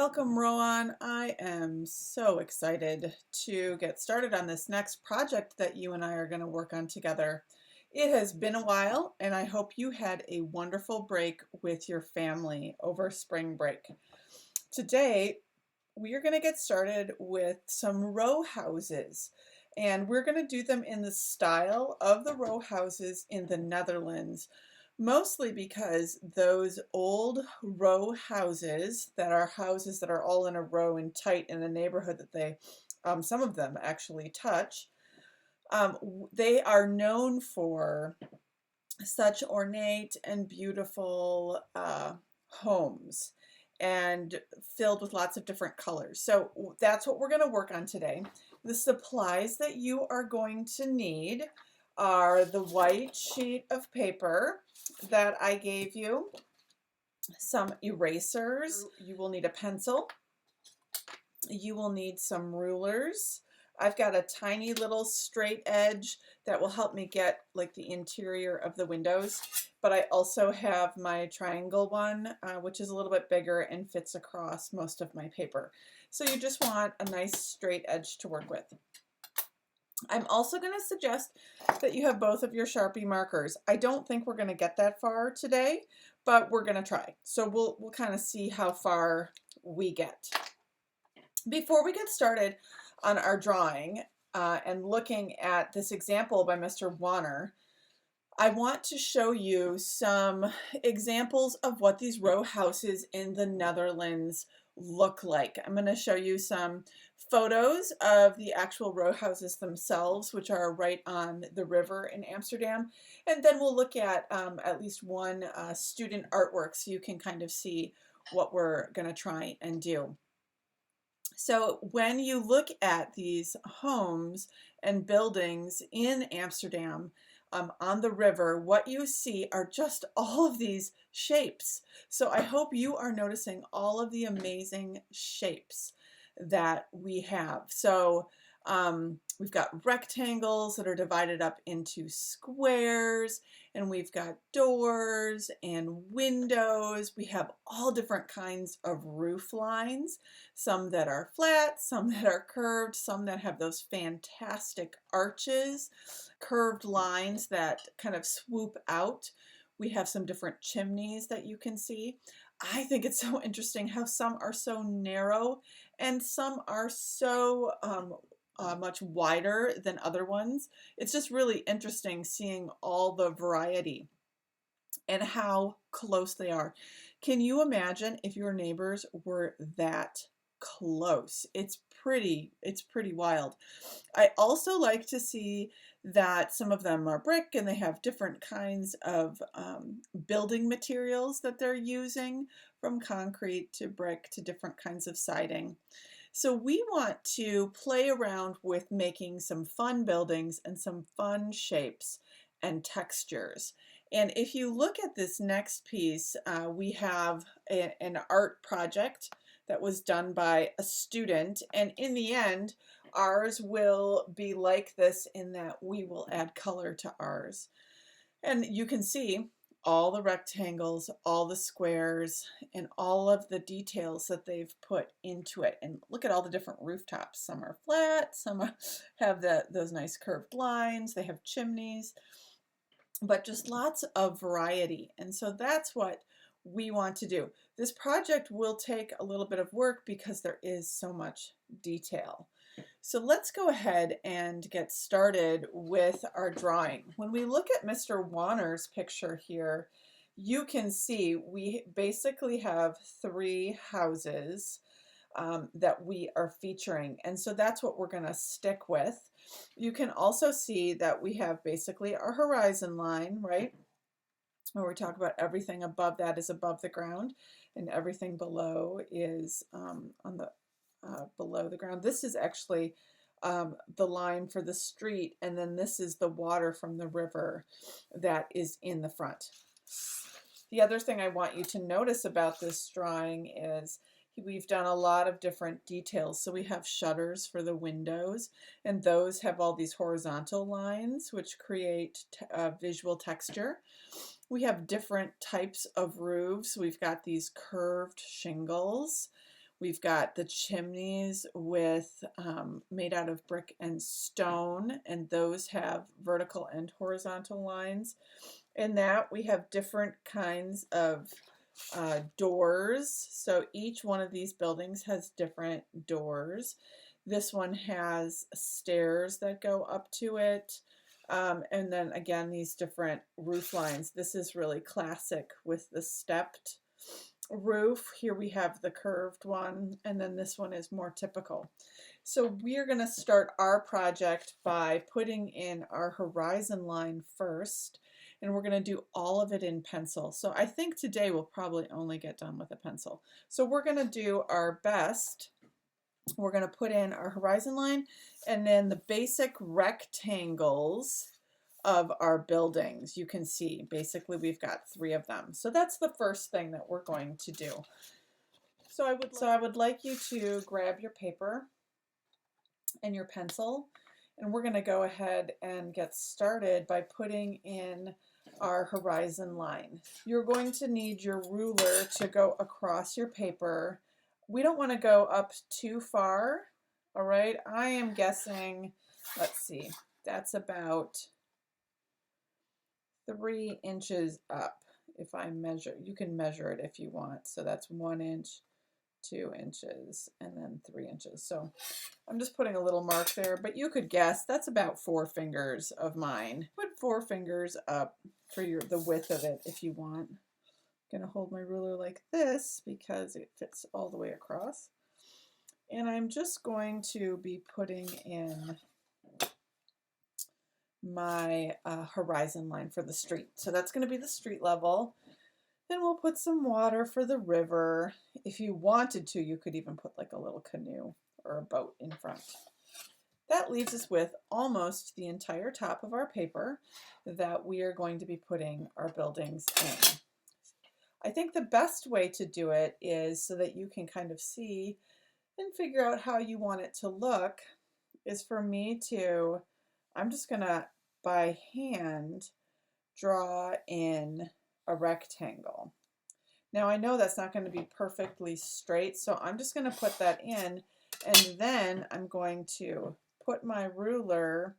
Welcome, Rowan. I am so excited to get started on this next project that you and I are going to work on together. It has been a while, and I hope you had a wonderful break with your family over spring break. Today, we are going to get started with some row houses, and we're going to do them in the style of the row houses in the Netherlands, mostly because those old row houses that are all in a row and tight in the neighborhood that some of them actually touch, they are known for such ornate and beautiful homes and filled with lots of different colors. So that's what we're going to work on today. The supplies that you are going to need are the white sheet of paper that I gave you, some erasers, you will need a pencil, you will need some rulers. I've got a tiny little straight edge that will help me get like the interior of the windows, but I also have my triangle one, which is a little bit bigger and fits across most of my paper. So you just want a nice straight edge to work with. I'm also going to suggest that you have both of your Sharpie markers. I don't think we're going to get that far today, but we're going to try. So we'll kind of see how far we get. Before we get started on our drawing and looking at this example by Mr. Wanner, I want to show you some examples of what these row houses in the Netherlands look like. I'm going to show you some photos of the actual row houses themselves, which are right on the river in Amsterdam, and then we'll look at least one student artwork so you can kind of see what we're going to try and do. So when you look at these homes and buildings in Amsterdam on the river, what you see are just all of these shapes. So I hope you are noticing all of the amazing shapes that we have. So we've got rectangles that are divided up into squares, and we've got doors and windows. We have all different kinds of roof lines, some that are flat, some that are curved, some that have those fantastic arches, curved lines that kind of swoop out. We have some different chimneys that you can see. I think it's so interesting how some are so narrow and some are so much wider than other ones. It's just really interesting seeing all the variety and how close they are. Can you imagine if your neighbors were that close? It's pretty wild. I also like to see that some of them are brick and they have different kinds of building materials that they're using, from concrete to brick to different kinds of siding. So we want to play around with making some fun buildings and some fun shapes and textures. And if you look at this next piece, we have an art project that was done by a student, and in the end, ours will be like this in that we will add color to ours. And you can see all the rectangles, all the squares, and all of the details that they've put into it. And look at all the different rooftops. Some are flat, some have those nice curved lines, they have chimneys, but just lots of variety. And so that's what we want to do. This project will take a little bit of work because there is so much detail. So let's go ahead and get started with our drawing. When we look at Mr. Wanner's picture here, you can see we basically have three houses that we are featuring, and so that's what we're going to stick with. You can also see that we have basically our horizon line, right? Where we talk about everything above that is above the ground, and everything below is below the ground. This is actually the line for the street, and then this is the water from the river that is in the front. The other thing I want you to notice about this drawing is we've done a lot of different details. So we have shutters for the windows, and those have all these horizontal lines which create visual texture. We have different types of roofs. We've got these curved shingles. We've got the chimneys with made out of brick and stone, and those have vertical and horizontal lines. In that, we have different kinds of doors. So each one of these buildings has different doors. This one has stairs that go up to it. And then again, these different roof lines. This is really classic with the stepped roof. Here we have the curved one, and then this one is more typical. So we're going to start our project by putting in our horizon line first, and we're going to do all of it in pencil. So I think today we'll probably only get done with a pencil. So we're going to do our best. We're going to put in our horizon line and then the basic rectangles of our buildings. You can see basically we've got 3 of them. So that's the first thing that we're going to do. So I would like you to grab your paper and your pencil, and we're going to go ahead and get started by putting in our horizon line. You're going to need your ruler to go across your paper. We don't want to go up too far, all right? I am guessing, let's see, that's about 3 inches up. If I measure, you can measure it if you want. So that's 1 inch, 2 inches, and then 3 inches. So I'm just putting a little mark there, but you could guess that's about 4 fingers of mine. Put 4 fingers up for the width of it if you want. I'm gonna hold my ruler like this because it fits all the way across. And I'm just going to be putting in my horizon line for the street. So that's going to be the street level. Then we'll put some water for the river. If you wanted to, you could even put like a little canoe or a boat in front. That leaves us with almost the entire top of our paper that we are going to be putting our buildings in. I think the best way to do it is so that you can kind of see and figure out how you want it to look is for me to, I'm just going to by hand draw in a rectangle. Now I know that's not going to be perfectly straight, so I'm just going to put that in, and then I'm going to put my ruler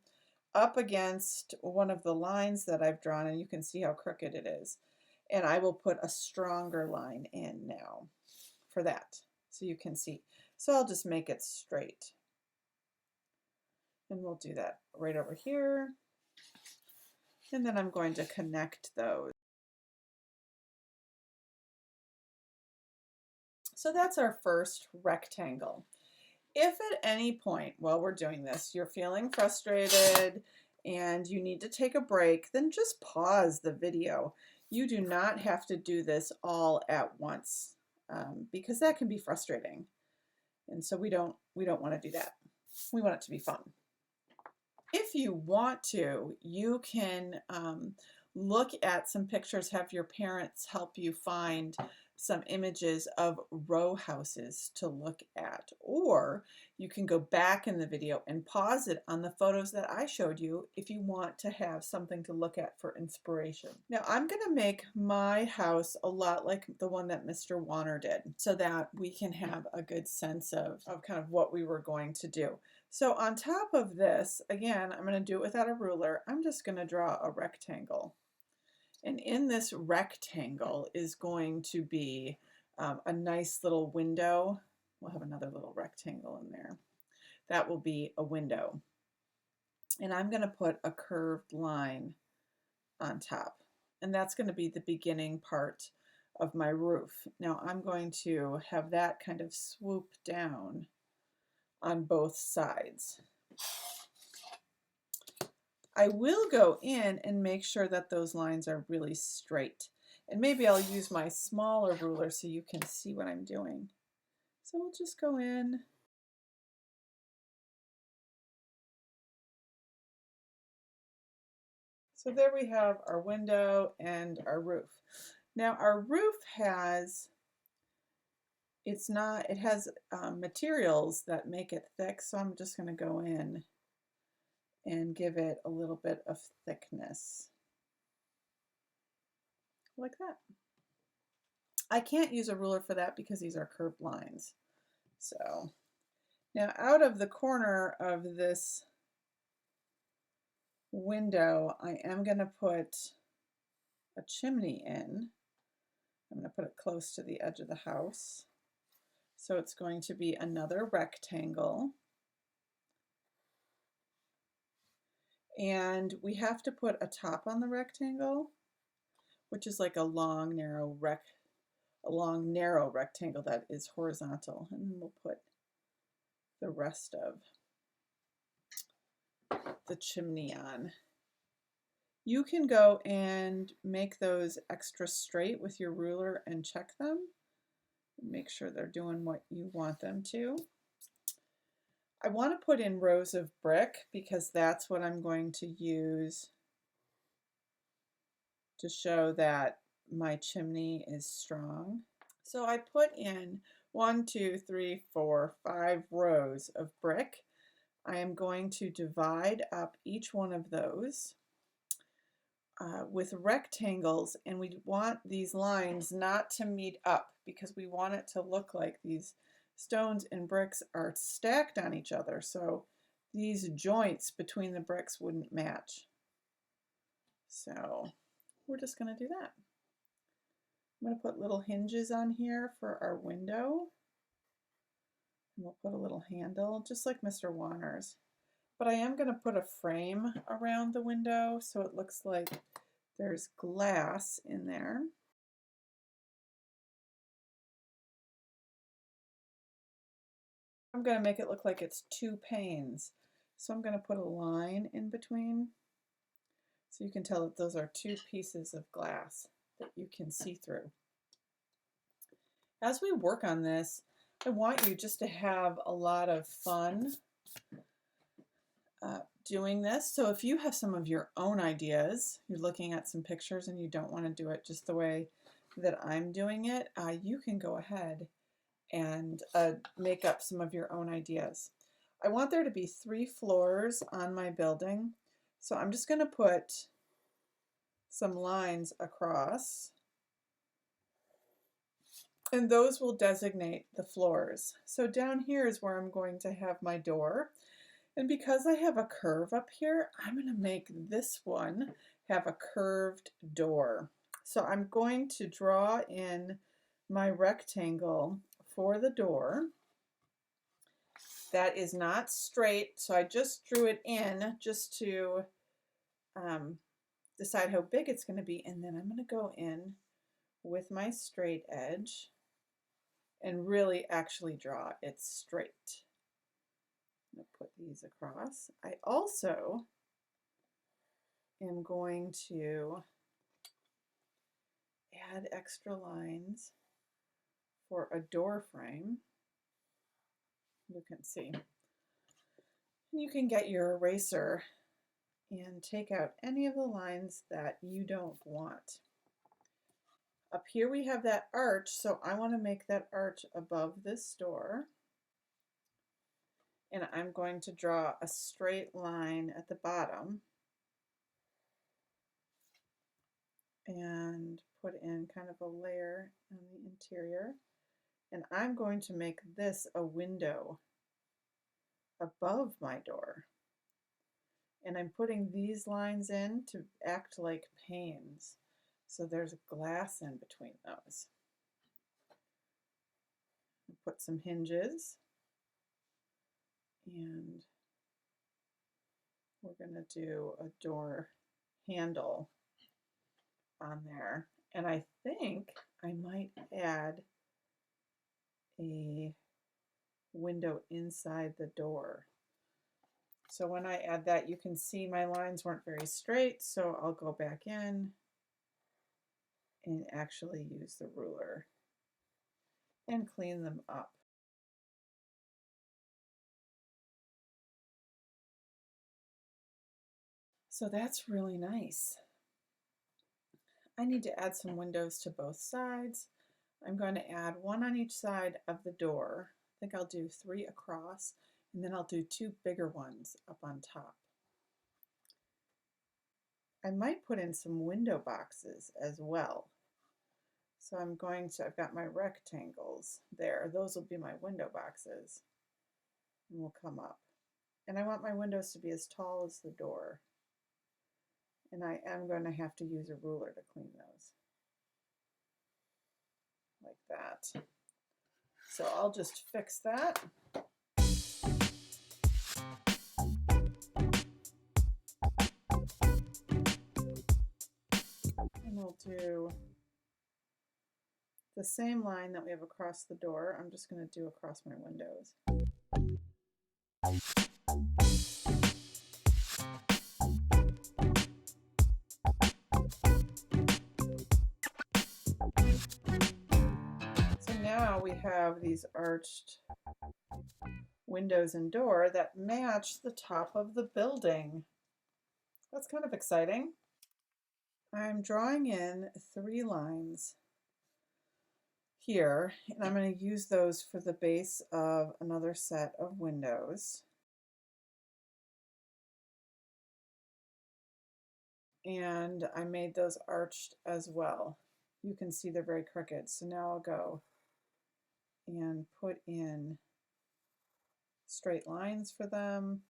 up against one of the lines that I've drawn, and you can see how crooked it is. And I will put a stronger line in now for that, so you can see. So I'll just make it straight. And we'll do that right over here. And then I'm going to connect those. So that's our first rectangle. If at any point while we're doing this, you're feeling frustrated and you need to take a break, then just pause the video. You do not have to do this all at once because that can be frustrating. And so we don't want to do that. We want it to be fun. If you want to, you can look at some pictures, have your parents help you find some images of row houses to look at, or you can go back in the video and pause it on the photos that I showed you if you want to have something to look at for inspiration. Now I'm going to make my house a lot like the one that Mr. Warner did so that we can have a good sense of kind of what we were going to do. So on top of this, again, I'm going to do it without a ruler. I'm just going to draw a rectangle. And in this rectangle is going to be a nice little window. We'll have another little rectangle in there. That will be a window. And I'm going to put a curved line on top. And that's going to be the beginning part of my roof. Now I'm going to have that kind of swoop down on both sides. I will go in and make sure that those lines are really straight. And maybe I'll use my smaller ruler so you can see what I'm doing. So we'll just go in. So there we have our window and our roof. Now our roof has, it has materials that make it thick, so I'm just going to go in and give it a little bit of thickness, like that. I can't use a ruler for that because these are curved lines. So now out of the corner of this window, I am going to put a chimney in. I'm going to put it close to the edge of the house. So it's going to be another rectangle. And we have to put a top on the rectangle, which is like a long, narrow rectangle that is horizontal. And then we'll put the rest of the chimney on. You can go and make those extra straight with your ruler and check them. Make sure they're doing what you want them to. I want to put in rows of brick because that's what I'm going to use to show that my chimney is strong. So I put in 1, 2, 3, 4, 5 rows of brick. I am going to divide up each one of those with rectangles, and we want these lines not to meet up because we want it to look like these stones and bricks are stacked on each other, so these joints between the bricks wouldn't match. So we're just going to do that. I'm going to put little hinges on here for our window. And we'll put a little handle, just like Mr. Warner's. But I am going to put a frame around the window so it looks like there's glass in there. I'm going to make it look like it's 2 panes. So I'm going to put a line in between so you can tell that those are 2 pieces of glass that you can see through. As we work on this, I want you just to have a lot of fun doing this. So if you have some of your own ideas, you're looking at some pictures and you don't want to do it just the way that I'm doing it, you can go ahead and make up some of your own ideas. I want there to be 3 floors on my building, so I'm just going to put some lines across, and those will designate the floors. So down here is where I'm going to have my door. And because I have a curve up here, I'm going to make this one have a curved door. So I'm going to draw in my rectangle for the door. That is not straight, so I just drew it in just to decide how big it's going to be. And then I'm going to go in with my straight edge and really actually draw it straight. I'm going to put these across. I also am going to add extra lines for a door frame. You can see. You can get your eraser and take out any of the lines that you don't want. Up here we have that arch, so I want to make that arch above this door. And I'm going to draw a straight line at the bottom and put in kind of a layer on the interior. And I'm going to make this a window above my door. And I'm putting these lines in to act like panes. So there's glass in between those. Put some hinges. And we're going to do a door handle on there. And I think I might add a window inside the door. So when I add that, you can see my lines weren't very straight, so I'll go back in and actually use the ruler and clean them up. So that's really nice. I need to add some windows to both sides. I'm going to add 1 on each side of the door. I think I'll do 3 across, and then I'll do 2 bigger ones up on top. I might put in some window boxes as well. So I've got my rectangles there. Those will be my window boxes. And we'll come up. And I want my windows to be as tall as the door. And I am going to have to use a ruler to clean those. Like that. So I'll just fix that. And we'll do the same line that we have across the door. I'm just going to do across my windows. So now we have these arched windows and door that match the top of the building. That's kind of exciting. I'm drawing in 3 lines here, and I'm going to use those for the base of another set of windows. And I made those arched as well. You can see they're very crooked. So now I'll go and put in straight lines for them.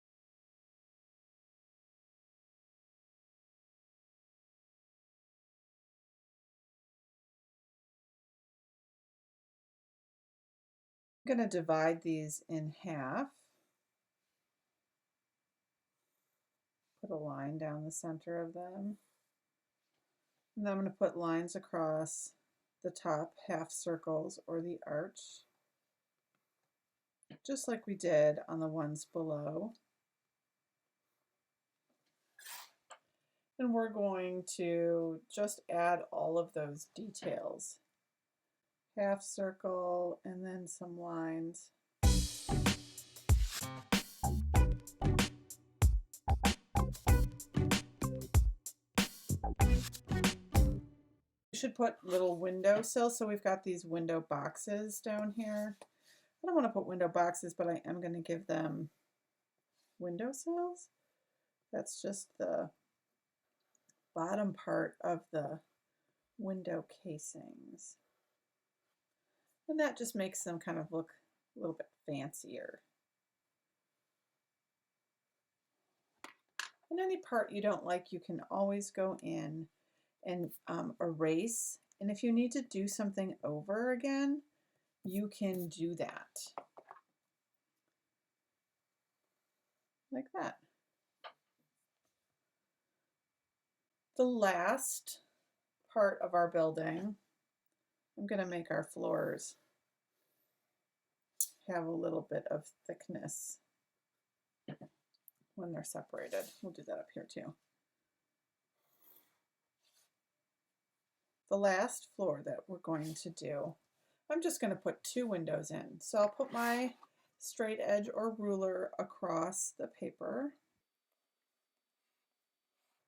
I'm going to divide these in half. Put a line down the center of them. And then I'm going to put lines across the top, half circles, or the arch, just like we did on the ones below. And we're going to just add all of those details. Half circle and then some lines. We should put little window sills. So we've got these window boxes down here. I don't want to put window boxes, but I am going to give them window sills. That's just the bottom part of the window casings. And that just makes them kind of look a little bit fancier. And any part you don't like, you can always go in and erase. And if you need to do something over again, you can do that. Like that. The last part of our building, I'm going to make our floors have a little bit of thickness when they're separated. We'll do that up here too. The last floor that we're going to do, I'm just going to put 2 windows in. So I'll put my straight edge or ruler across the paper.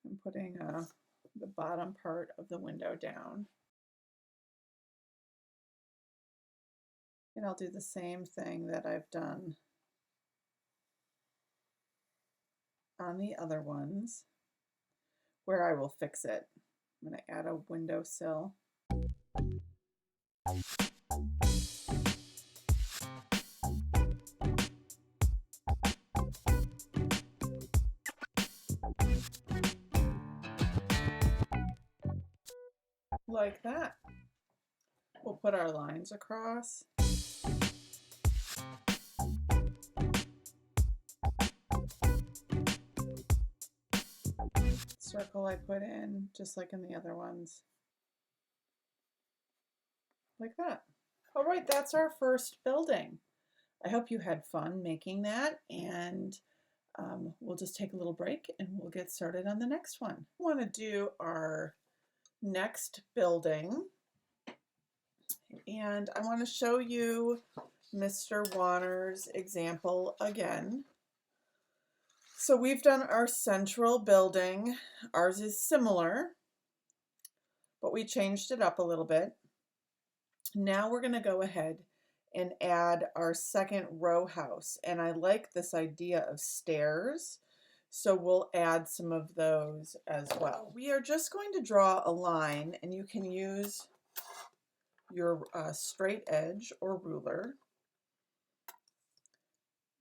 I'm putting the bottom part of the window down. And I'll do the same thing that I've done on the other ones, where I will fix it. I'm going to add a windowsill. Like that. We'll put our lines across. Circle I put in, just like in the other ones. Like that. All right, that's our first building. I hope you had fun making that, and we'll just take a little break and we'll get started on the next one. We want to do our next building, and I want to show you Mr. Warner's example again. So we've done our central building. Ours is similar, but we changed it up a little bit. Now we're going to go ahead and add our second row house. And I like this idea of stairs, so we'll add some of those as well. We are just going to draw a line, and you can use your straight edge or ruler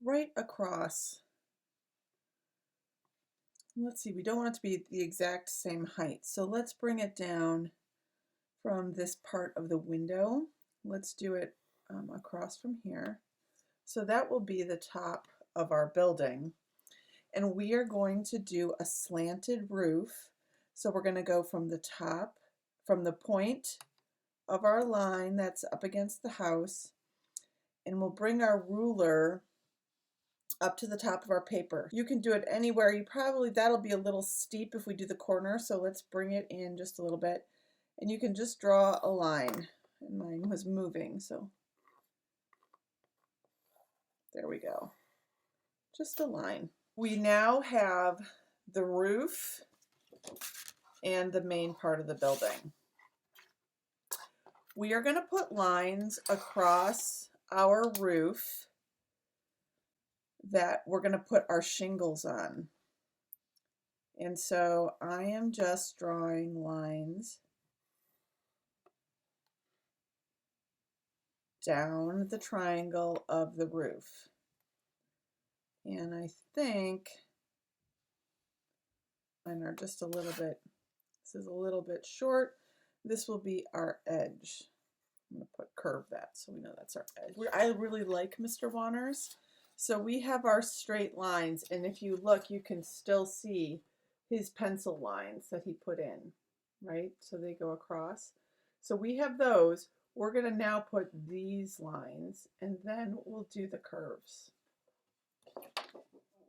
right across. Let's see, we don't want it to be the exact same height, so let's bring it down from this part of the window. Let's do it across from here. So that will be the top of our building. And we are going to do a slanted roof. So we're going to go from the top, from the point of our line that's up against the house, and we'll bring our ruler up to the top of our paper. You can do it anywhere. That'll be a little steep if we do the corner, so let's bring it in just a little bit. And you can just draw a line. And mine was moving, so there we go. Just a line. We now have the roof and the main part of the building. We are going to put lines across our roof that we're going to put our shingles on. And so I am just drawing lines down the triangle of the roof. And I think mine are just a little bit, this is a little bit short. This will be our edge. I'm going to put curve that so we know that's our edge. I really like Mr. Wanners. So we have our straight lines, and if you look, you can still see his pencil lines that he put in, right? So they go across. So we have those. We're going to now put these lines, and then we'll do the curves.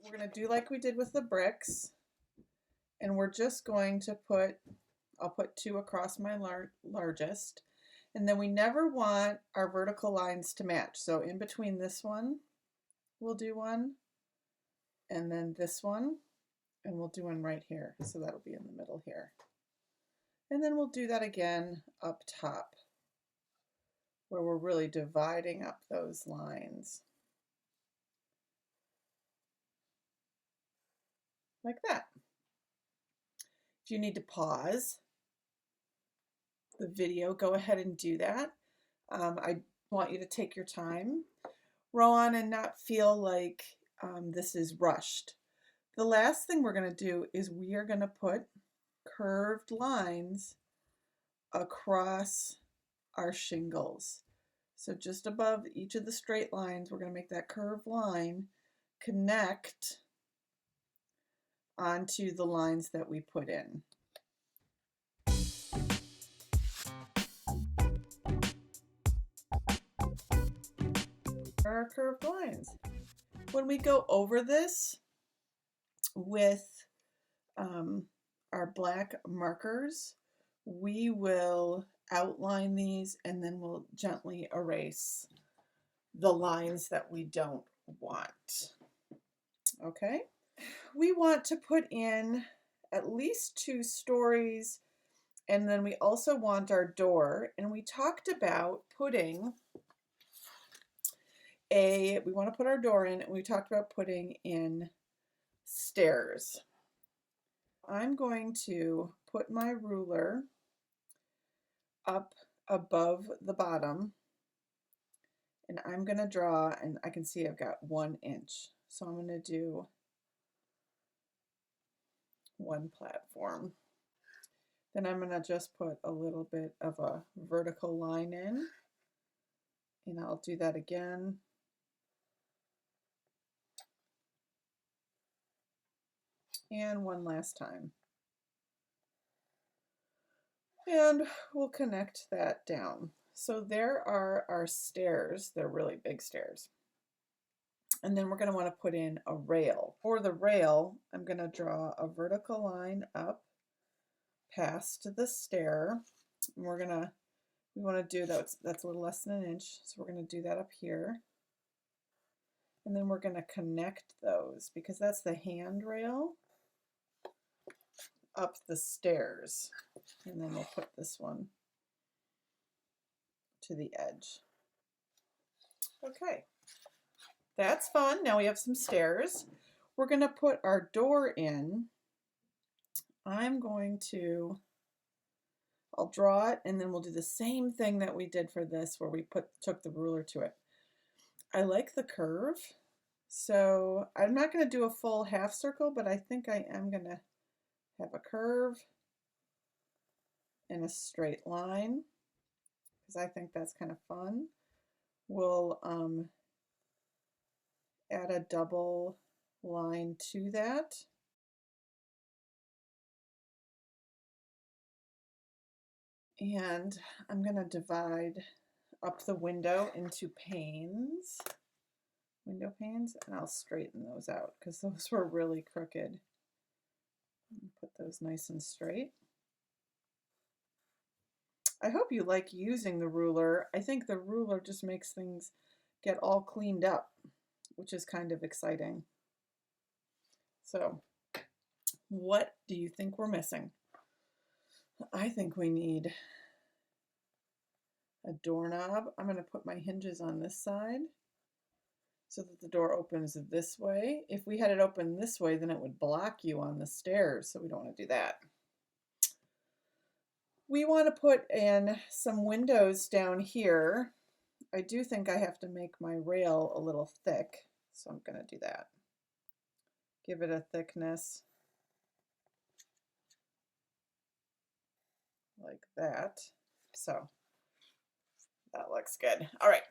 We're going to do like we did with the bricks, and we're just going to put, I'll put 2 across my largest, and then we never want our vertical lines to match. So in between this one, we'll do one, and then this one, and we'll do one right here. So that'll be in the middle here. And then we'll do that again up top, where we're really dividing up those lines. Like that. If you need to pause the video, go ahead and do that. I want you to take your time, Rowan, and not feel like this is rushed. The last thing we're going to do is we are going to put curved lines across our shingles. So just above each of the straight lines, we're going to make that curved line connect onto the lines that we put in. Our curved lines. When we go over this with our black markers, we will outline these and then we'll gently erase the lines that we don't want. Okay? We want to put in at least 2 stories, and then we also want our door, and we talked about putting we want to put our door in, and we talked about putting in stairs. I'm going to put my ruler up above the bottom, and I'm going to draw, and I can see I've got 1 inch. So I'm going to do 1 platform. Then I'm going to just put a little bit of a vertical line in, and I'll do that again. And one last time. And we'll connect that down. So there are our stairs. They're really big stairs. And then we're going to want to put in a rail. For the rail, I'm going to draw a vertical line up past the stair. And we want to do that's a little less than 1 inch. So we're going to do that up here. And then we're going to connect those because that's the handrail up the stairs. And then we'll put this one to the edge. Okay, that's fun. Now we have some stairs. We're going to put our door in. I'm going to I'll draw it and then we'll do the same thing that we did for this where we took the ruler to it. I like the curve, so I'm not going to do a full half circle, but I think I am going to have a curve and a straight line because I think that's kind of fun. We'll add a double line to that. And I'm going to divide up the window into panes, window panes, and I'll straighten those out because those were really crooked. Put those nice and straight. I hope you like using the ruler. I think the ruler just makes things get all cleaned up, which is kind of exciting. So, what do you think we're missing? I think we need a doorknob. I'm going to put my hinges on this side so that the door opens this way. If we had it open this way, then it would block you on the stairs, so we don't want to do that. We want to put in some windows down here. I do think I have to make my rail a little thick, so I'm going to do that. Give it a thickness like that. So that looks good. All right.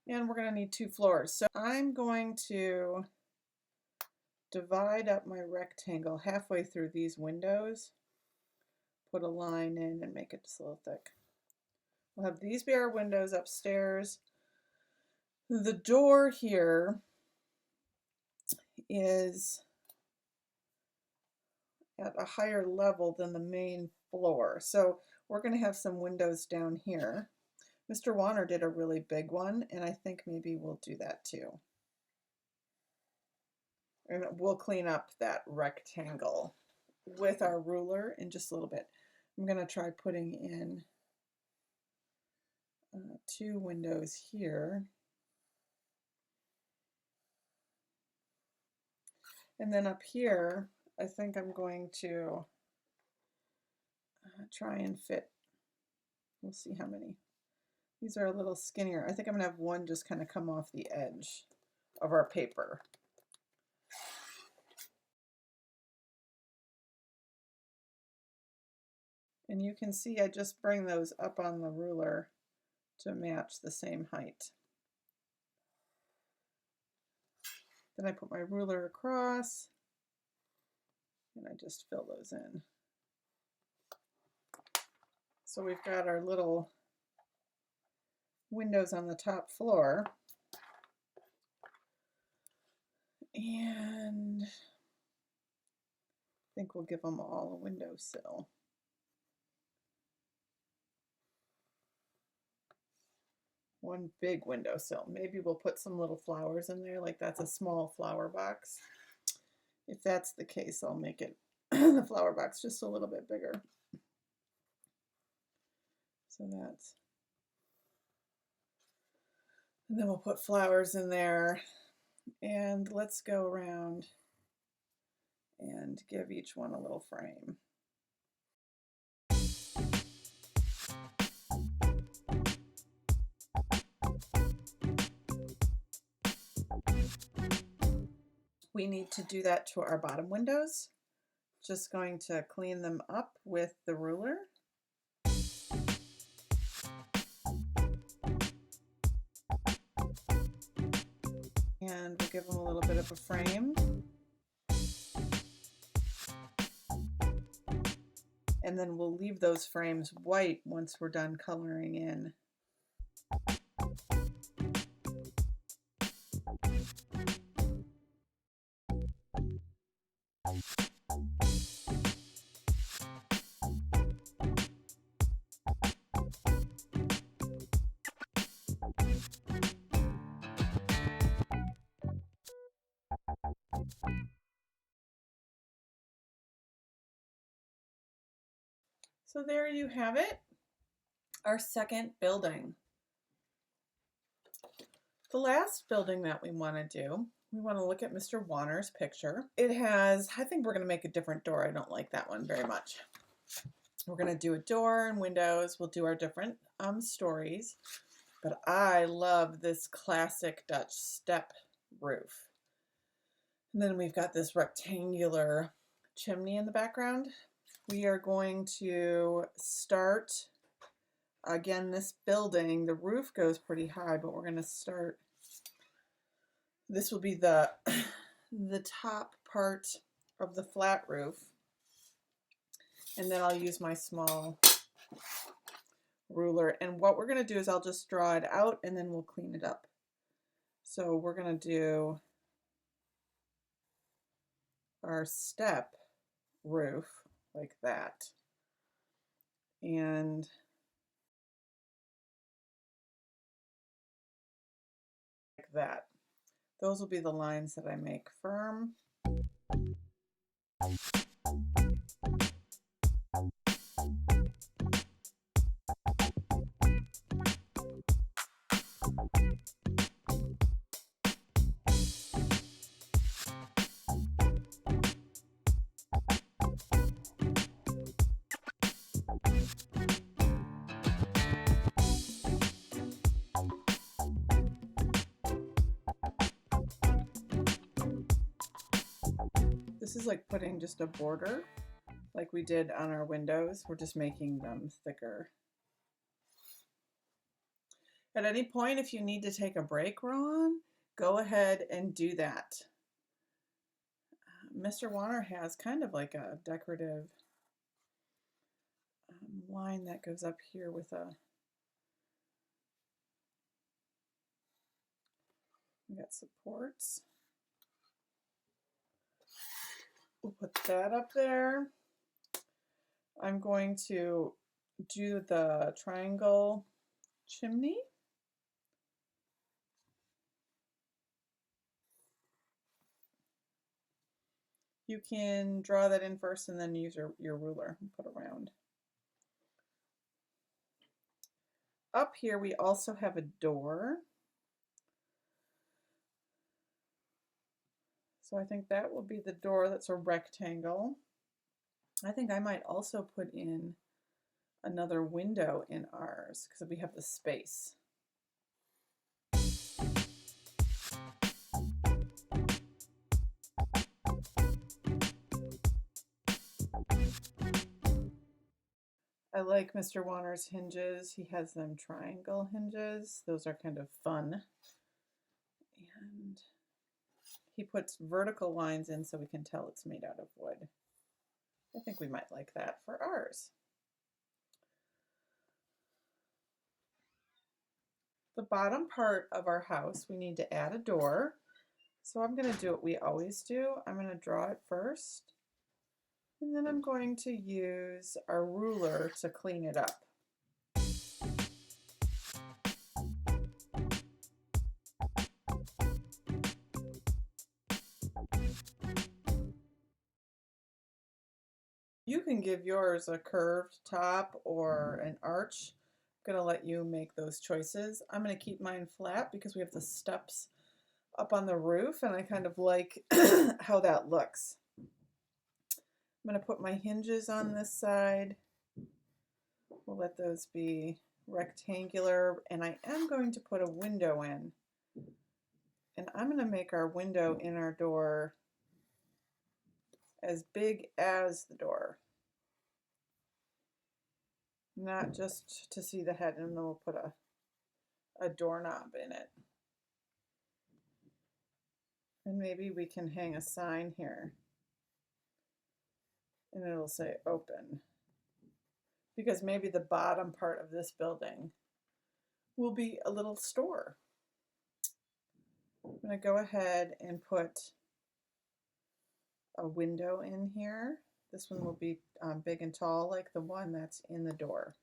And we're going to need 2 floors. So I'm going to divide up my rectangle halfway through these windows, put a line in and make it just a little thick. We'll have these be our windows upstairs. The door here is at a higher level than the main floor. So we're going to have some windows down here. Mr. Warner did a really big one, and I think maybe we'll do that too. And we'll clean up that rectangle with our ruler in just a little bit. I'm going to try putting in 2 windows here. And then up here, I think I'm going to try and fit, we'll see how many. These are a little skinnier. I think I'm going to have one just kind of come off the edge of our paper. And you can see I just bring those up on the ruler to match the same height. Then I put my ruler across and I just fill those in. So we've got our little windows on the top floor. And I think we'll give them all a windowsill. One big windowsill. Maybe we'll put some little flowers in there, like that's a small flower box. If that's the case, I'll make it the flower box just a little bit bigger. So that's, and then we'll put flowers in there, and let's go around and give each one a little frame. We need to do that to our bottom windows. Just going to clean them up with the ruler. And we'll give them a little bit of a frame. And then we'll leave those frames white once we're done coloring in. So there you have it, our second building. The last building that we want to do, we want to look at Mr. Warner's picture. It has, I think we're going to make a different door. I don't like that one very much. We're going to do a door and windows. We'll do our different stories. But I love this classic Dutch step roof. And then we've got this rectangular chimney in the background. We are going to start, again, this building, the roof goes pretty high, but we're going to start, this will be the top part of the flat roof. And then I'll use my small ruler. And what we're going to do is I'll just draw it out and then we'll clean it up. So we're going to do our step roof like that. And like that. Those will be the lines that I make firm. This is like putting just a border like we did on our windows. We're just making them thicker. At any point, if you need to take a break, Ron, go ahead and do that. Mr. Warner has kind of like a decorative line that goes up here with a, we got supports. We'll put that up there. I'm going to do the triangle chimney. You can draw that in first and then use your ruler and put around. Up here we also have a door. So I think that will be the door. That's a rectangle. I think I might also put in another window in ours because we have the space. I like Mr. Warner's hinges. He has them triangle hinges. Those are kind of fun. And he puts vertical lines in so we can tell it's made out of wood. I think we might like that for ours. The bottom part of our house, we need to add a door. So I'm going to do what we always do. I'm going to draw it first. And then I'm going to use our ruler to clean it up. You can give yours a curved top or an arch. I'm going to let you make those choices. I'm going to keep mine flat because we have the steps up on the roof and I kind of like how that looks. I'm going to put my hinges on this side. We'll let those be rectangular and I am going to put a window in. And I'm going to make our window in our door as big as the door. Not just to see the head, and then we'll put a doorknob in it. And maybe we can hang a sign here. And it'll say open. Because maybe the bottom part of this building will be a little store. I'm going to go ahead and put a window in here. This one will be big and tall like the one that's in the door.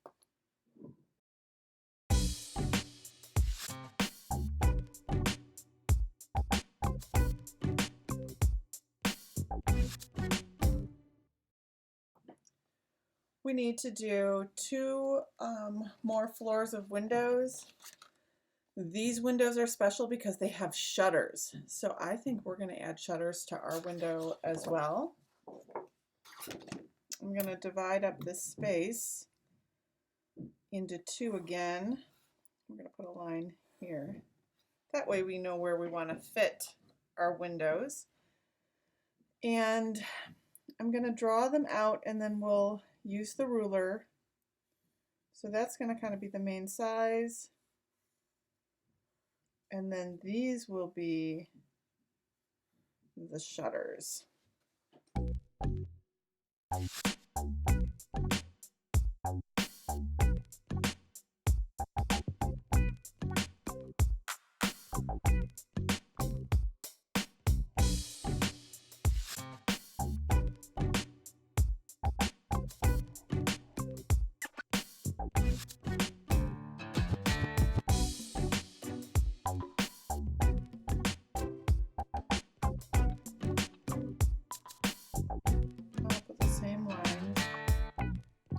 We need to do 2 more floors of windows. These windows are special because they have shutters. So I think we're going to add shutters to our window as well. I'm going to divide up this space into 2 again. I'm going to put a line here. That way we know where we want to fit our windows. And I'm going to draw them out, and then we'll use the ruler. So that's going to kind of be the main size. And then these will be the shutters.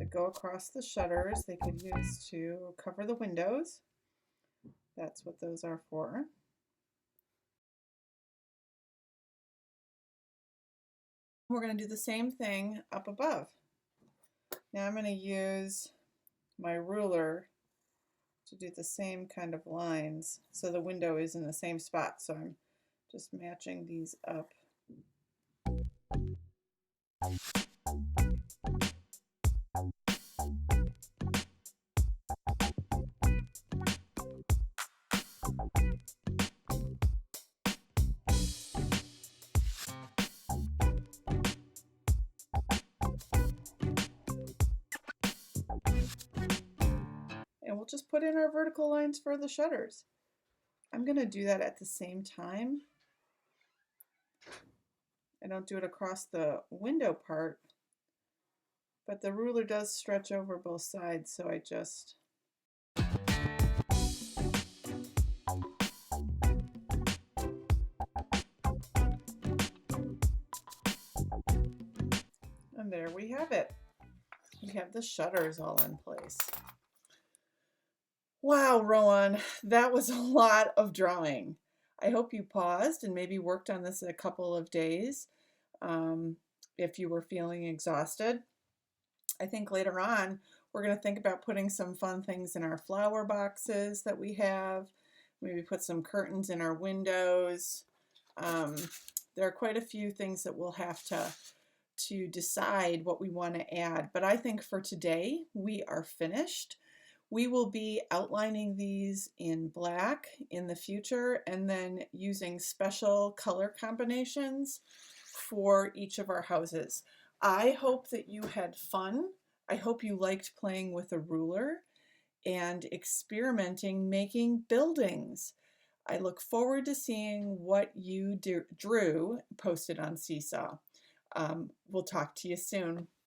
Go across the shutters. They could use to cover the windows. That's what those are for. We're going to do the same thing up above. Now I'm going to use my ruler to do the same kind of lines so the window is in the same spot. So I'm just matching these up. And we'll just put in our vertical lines for the shutters. I'm going to do that at the same time. I don't do it across the window part, but the ruler does stretch over both sides, so I just and there we have it. We have the shutters all in place. Wow, Rowan, that was a lot of drawing. I hope you paused and maybe worked on this a couple of days if you were feeling exhausted. I think later on we're going to think about putting some fun things in our flower boxes that we have. Maybe put some curtains in our windows. There are quite a few things that we'll have to decide what we want to add. But I think for today we are finished. We will be outlining these in black in the future and then using special color combinations for each of our houses. I hope that you had fun. I hope you liked playing with a ruler and experimenting making buildings. I look forward to seeing what you drew posted on Seesaw. We'll talk to you soon.